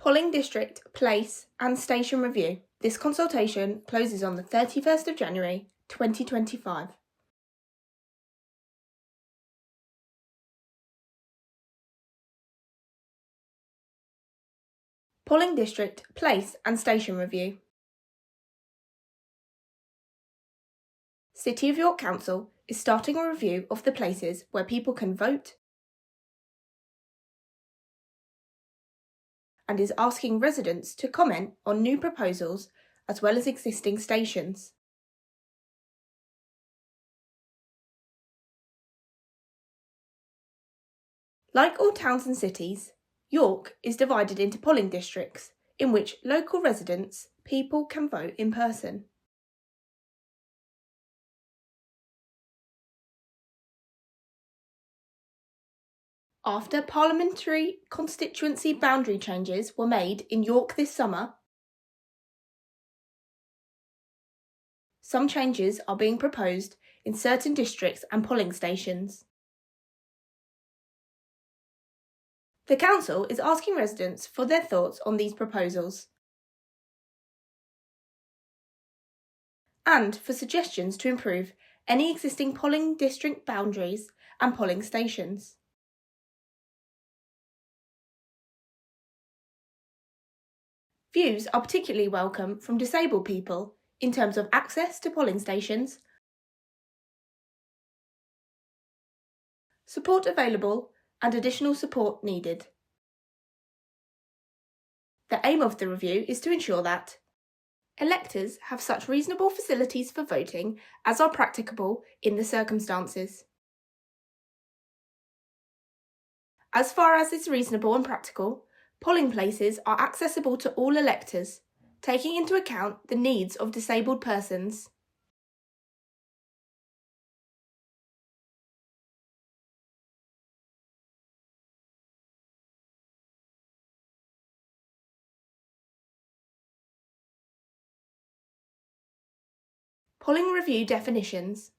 Polling District, Place and Station Review. This consultation closes on the 31st of January 2025. Polling District, Place and Station Review. City of York Council is starting a review of the places where people can vote and is asking residents to comment on new proposals as well as existing stations. Like all towns and cities, York is divided into polling districts in which local residents, people can vote in person. After parliamentary constituency boundary changes were made in York this summer, some changes are being proposed in certain districts and polling stations. The Council is asking residents for their thoughts on these proposals and for suggestions to improve any existing polling district boundaries and polling stations. Views are particularly welcome from disabled people in terms of access to polling stations, support available and additional support needed. The aim of the review is to ensure that electors have such reasonable facilities for voting as are practicable in the circumstances. As far as is reasonable and practical, polling places are accessible to all electors, taking into account the needs of disabled persons. Polling review definitions.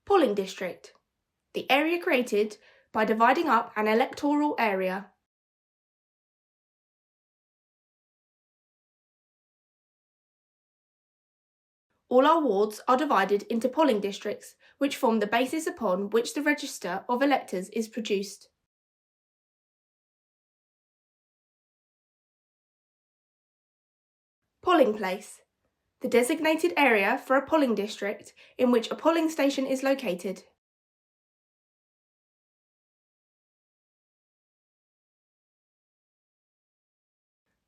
Polling district. The area created by dividing up an electoral area. All our wards are divided into polling districts, which form the basis upon which the register of electors is produced. Polling place. The designated area for a polling district in which a polling station is located.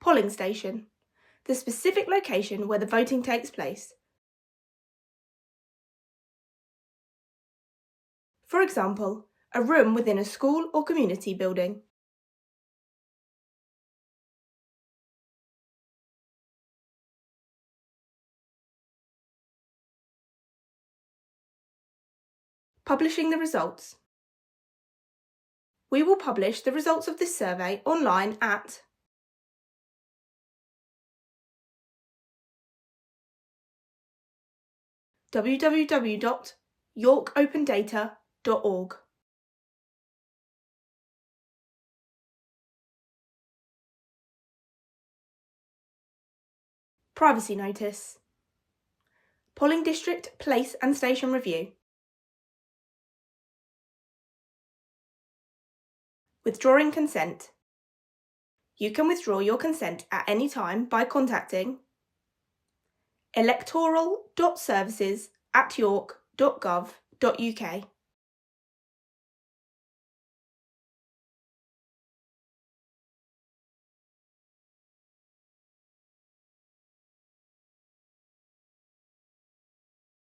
Polling station. The specific location where the voting takes place. For example, a room within a school or community building. Publishing the results. We will publish the results of this survey online at www.yorkopendata.org. Privacy notice. Polling district, place and station review. Withdrawing consent. You can withdraw your consent at any time by contacting electoral.services@york.gov.uk.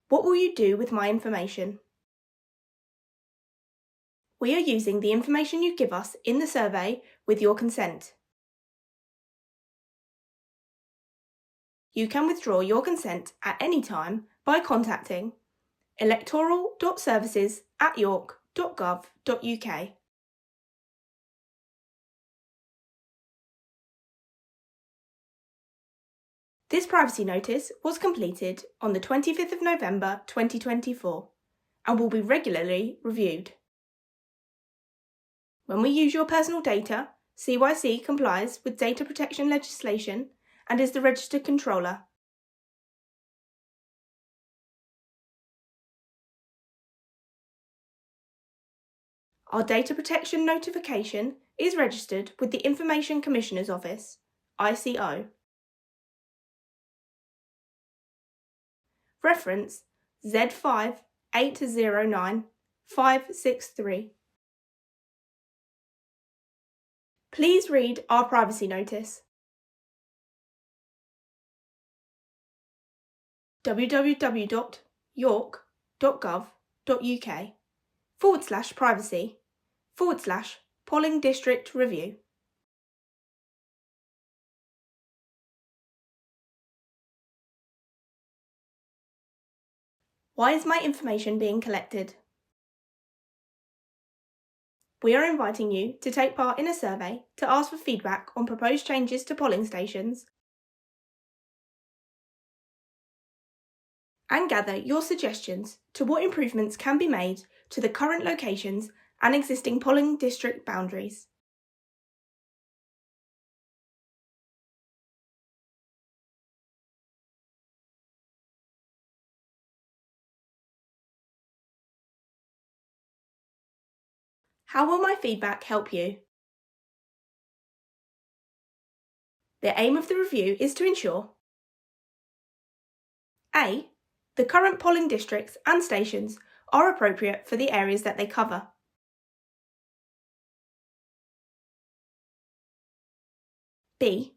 What will you do with my information? We are using the information you give us in the survey with your consent. You can withdraw your consent at any time by contacting electoral.services@york.gov.uk. This privacy notice was completed on the 25th of November 2024 and will be regularly reviewed. When we use your personal data, CYC complies with data protection legislation and is the registered controller. Our data protection notification is registered with the Information Commissioner's Office, ICO. Reference Z5809563. Please read our privacy notice. www.york.gov.uk/privacy/polling district review. Why is my information being collected? We are inviting you to take part in a survey to ask for feedback on proposed changes to polling stations and gather your suggestions to what improvements can be made to the current locations and existing polling district boundaries. How will my feedback help you? The aim of the review is to ensure A. The current polling districts and stations are appropriate for the areas that they cover. B.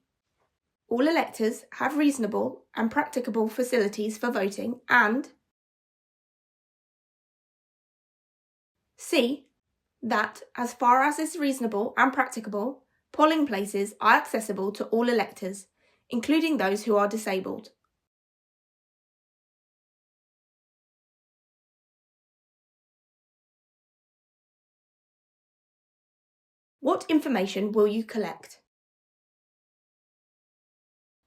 All electors have reasonable and practicable facilities for voting, and C. That, as far as is reasonable and practicable, polling places are accessible to all electors, including those who are disabled. What information will you collect?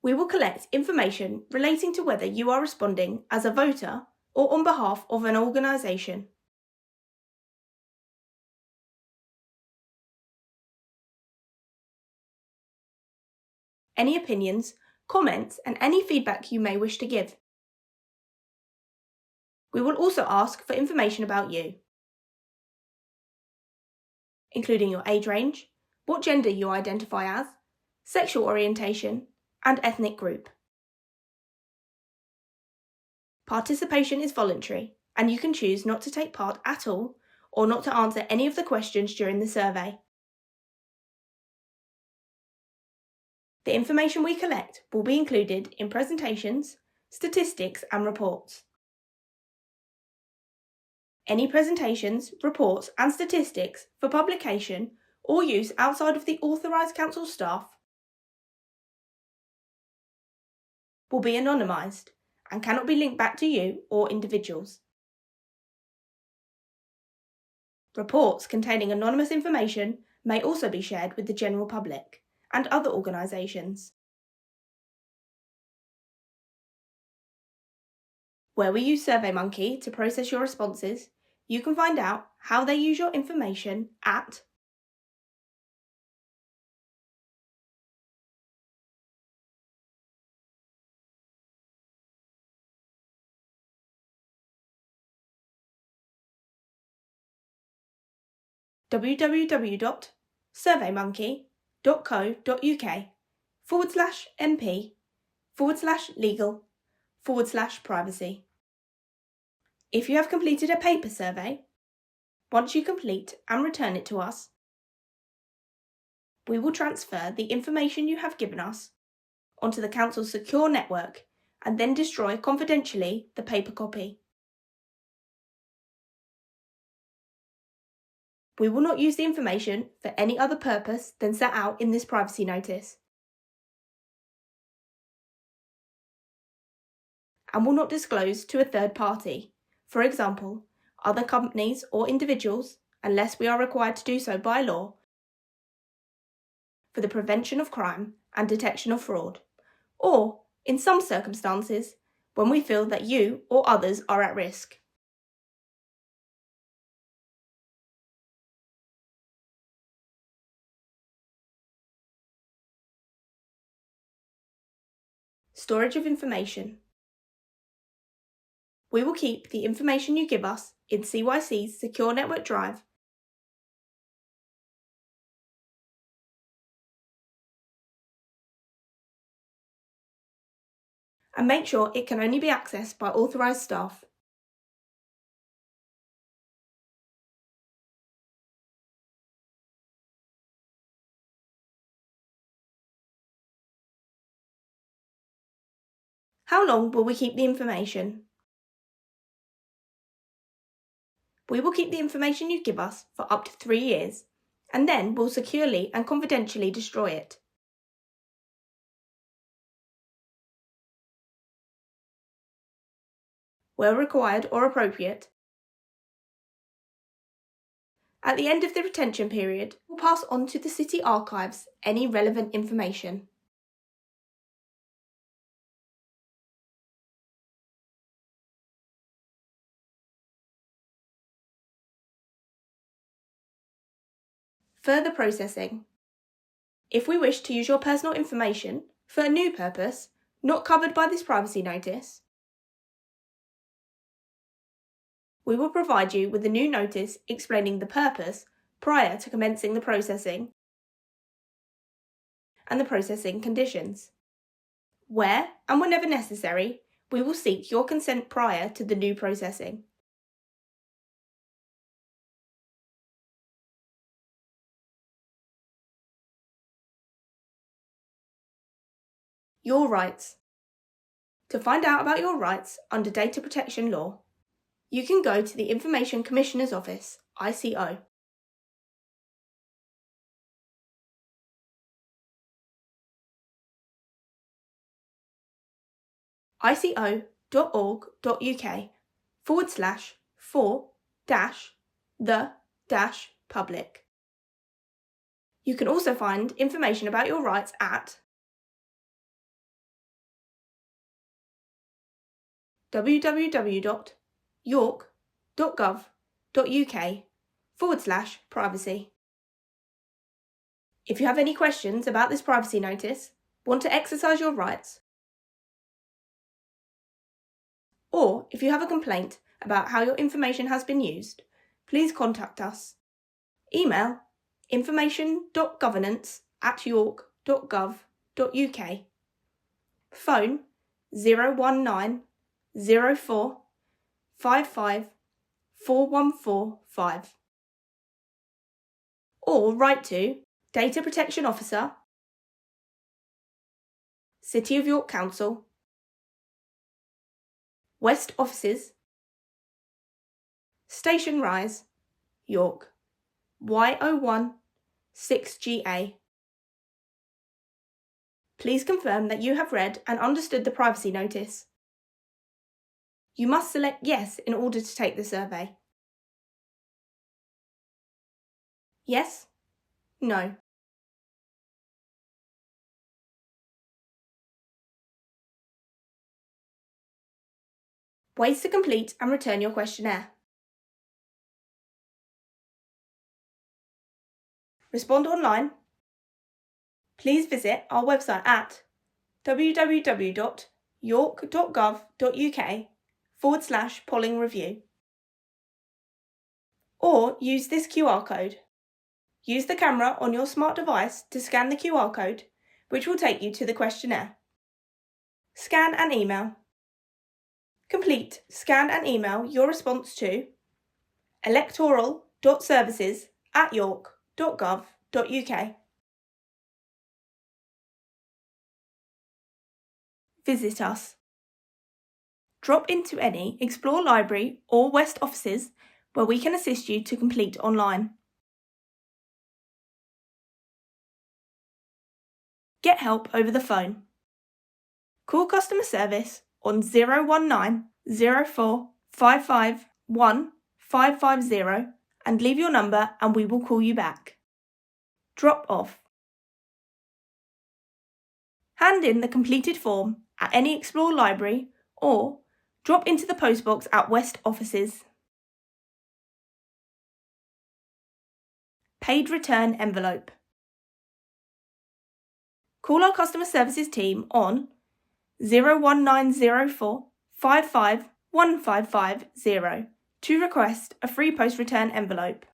We will collect information relating to whether you are responding as a voter or on behalf of an organisation. Any opinions, comments, and any feedback you may wish to give. We will also ask for information about you, including your age range, what gender you identify as, sexual orientation, and ethnic group. Participation is voluntary, and you can choose not to take part at all or not to answer any of the questions during the survey. The information we collect will be included in presentations, statistics, and reports. Any presentations, reports, and statistics for publication or use outside of the authorised council staff will be anonymised and cannot be linked back to you or individuals. Reports containing anonymous information may also be shared with the general public and other organisations. Where we use SurveyMonkey to process your responses, you can find out how they use your information at www.surveymonkey.co.uk/mp/legal/privacy. If you have completed a paper survey, once you complete and return it to us, we will transfer the information you have given us onto the Council's secure network and then destroy confidentially the paper copy. We will not use the information for any other purpose than set out in this privacy notice, and will not disclose to a third party, for example, other companies or individuals, unless we are required to do so by law for the prevention of crime and detection of fraud, or, in some circumstances, when we feel that you or others are at risk. Storage of information. We will keep the information you give us in CYC's Secure Network Drive and make sure it can only be accessed by authorised staff. How long will we keep the information? We will keep the information you give us for up to 3 years, and then we'll securely and confidentially destroy it. Where required or appropriate, at the end of the retention period, we'll pass on to the City Archives any relevant information. Further processing. If we wish to use your personal information for a new purpose, not covered by this privacy notice, we will provide you with a new notice explaining the purpose prior to commencing the processing and the processing conditions. Where and whenever necessary, we will seek your consent prior to the new processing. Your rights. To find out about your rights under data protection law, you can go to the Information Commissioner's Office, ICO. ico.org.uk/for-the-public. You can also find information about your rights at www.york.gov.uk/privacy. If you have any questions about this privacy notice, want to exercise your rights, or if you have a complaint about how your information has been used, please contact us. Email information.governance@york.gov.uk. Phone 019 04 55 4145. Or write to Data Protection Officer, City of York Council, West Offices, Station Rise, York, Y01 6GA. Please confirm that you have read and understood the privacy notice. You must select Yes in order to take the survey. Yes? No. Ways to complete and return your questionnaire. Respond online. Please visit our website at www.york.gov.uk/polling review. Or use this QR code. Use the camera on your smart device to scan the QR code, which will take you to the questionnaire. Scan and email. Complete, scan and email your response to electoral.services@york.gov.uk. Visit us. Drop into any Explore Library or West offices where we can assist you to complete online. Get help over the phone. Call customer service on 019 04 55 1550 and leave your number and we will call you back. Drop off. Hand in the completed form at any Explore Library or drop into the postbox at West offices. Paid return envelope. Call our customer services team on 01904 551550 to request a free post return envelope.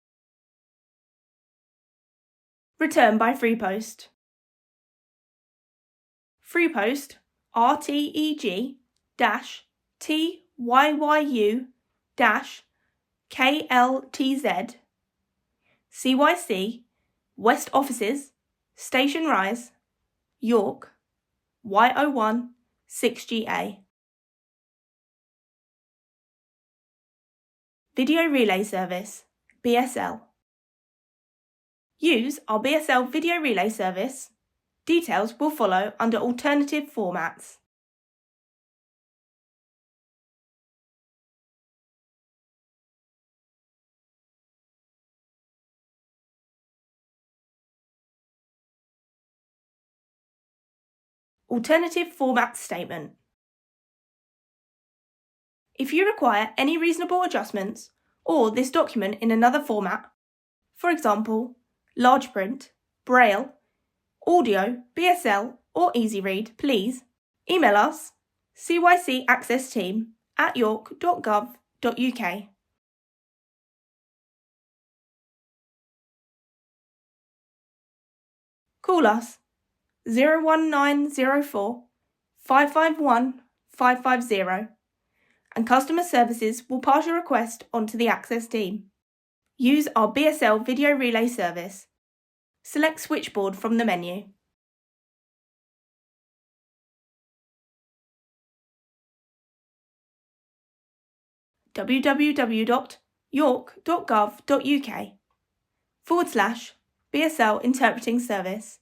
Return by free post. Free post RTEG-TYYU-KLTZ CYC West Offices Station Rise York Y01 6GA. Video Relay Service BSL. Use our BSL video relay service. Details will follow under alternative formats. Alternative format statement. If you require any reasonable adjustments or this document in another format, for example, large print, braille, audio, BSL or easy read, please email us cycaccessteam@york.gov.uk. Call us 01904 551 550 and customer services will pass your request on to the Access team. Use our BSL video relay service. Select switchboard from the menu. www.york.gov.uk/BSL interpreting service